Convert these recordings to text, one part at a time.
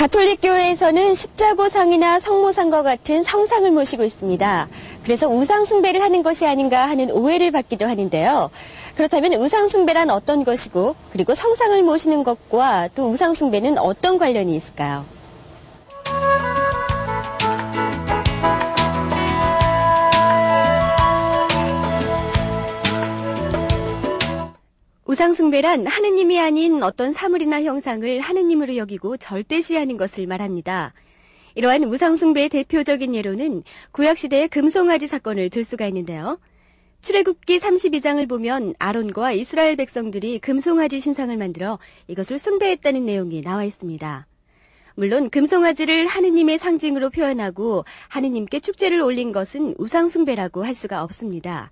가톨릭 교회에서는 십자고상이나 성모상과 같은 성상을 모시고 있습니다. 그래서 우상숭배를 하는 것이 아닌가 하는 오해를 받기도 하는데요. 그렇다면 우상숭배란 어떤 것이고, 그리고 성상을 모시는 것과 또 우상숭배는 어떤 관련이 있을까요? 우상숭배란 하느님이 아닌 어떤 사물이나 형상을 하느님으로 여기고 절대시하는 것을 말합니다. 이러한 우상숭배의 대표적인 예로는 구약시대의 금송아지 사건을 들 수가 있는데요. 출애굽기 32장을 보면 아론과 이스라엘 백성들이 금송아지 신상을 만들어 이것을 숭배했다는 내용이 나와 있습니다. 물론 금송아지를 하느님의 상징으로 표현하고 하느님께 축제를 올린 것은 우상숭배라고 할 수가 없습니다.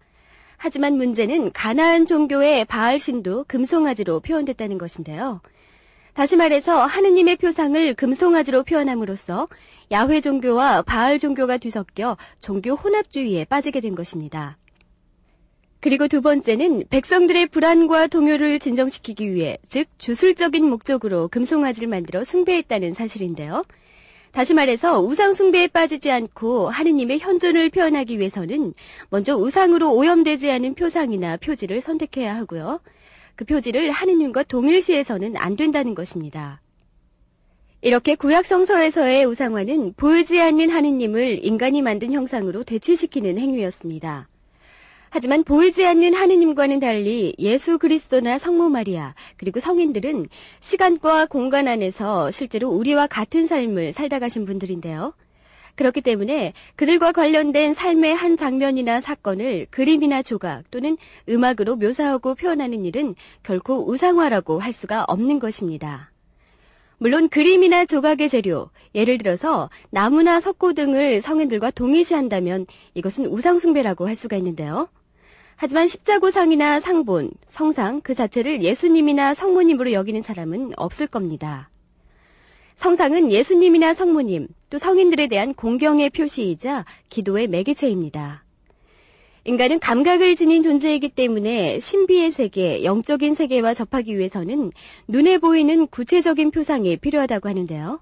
하지만 문제는 가나안 종교의 바알신도 금송아지로 표현됐다는 것인데요. 다시 말해서 하느님의 표상을 금송아지로 표현함으로써 야훼 종교와 바알 종교가 뒤섞여 종교 혼합주의에 빠지게 된 것입니다. 그리고 두 번째는 백성들의 불안과 동요를 진정시키기 위해, 즉 주술적인 목적으로 금송아지를 만들어 숭배했다는 사실인데요. 다시 말해서 우상숭배에 빠지지 않고 하느님의 현존을 표현하기 위해서는 먼저 우상으로 오염되지 않은 표상이나 표지를 선택해야 하고요. 그 표지를 하느님과 동일시해서는 안 된다는 것입니다. 이렇게 구약 성서에서의 우상화는 보이지 않는 하느님을 인간이 만든 형상으로 대치시키는 행위였습니다. 하지만 보이지 않는 하느님과는 달리 예수 그리스도나 성모 마리아, 그리고 성인들은 시간과 공간 안에서 실제로 우리와 같은 삶을 살다 가신 분들인데요. 그렇기 때문에 그들과 관련된 삶의 한 장면이나 사건을 그림이나 조각 또는 음악으로 묘사하고 표현하는 일은 결코 우상화라고 할 수가 없는 것입니다. 물론 그림이나 조각의 재료, 예를 들어서 나무나 석고 등을 성인들과 동일시한다면 이것은 우상숭배라고 할 수가 있는데요. 하지만 십자고상이나 상본, 성상 그 자체를 예수님이나 성모님으로 여기는 사람은 없을 겁니다. 성상은 예수님이나 성모님, 또 성인들에 대한 공경의 표시이자 기도의 매개체입니다. 인간은 감각을 지닌 존재이기 때문에 신비의 세계, 영적인 세계와 접하기 위해서는 눈에 보이는 구체적인 표상이 필요하다고 하는데요.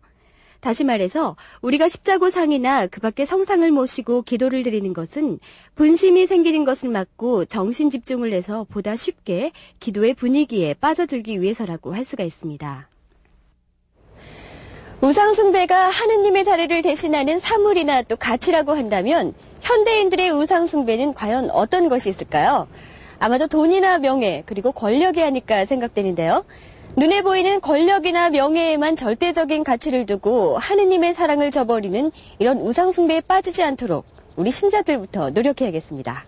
다시 말해서 우리가 십자고상이나 그 밖의 성상을 모시고 기도를 드리는 것은 분심이 생기는 것을 막고 정신 집중을 해서 보다 쉽게 기도의 분위기에 빠져들기 위해서라고 할 수가 있습니다. 우상숭배가 하느님의 자리를 대신하는 사물이나 또 가치라고 한다면 현대인들의 우상숭배는 과연 어떤 것이 있을까요? 아마도 돈이나 명예, 그리고 권력이 아닐까 생각되는데요. 눈에 보이는 권력이나 명예에만 절대적인 가치를 두고 하느님의 사랑을 저버리는 이런 우상숭배에 빠지지 않도록 우리 신자들부터 노력해야겠습니다.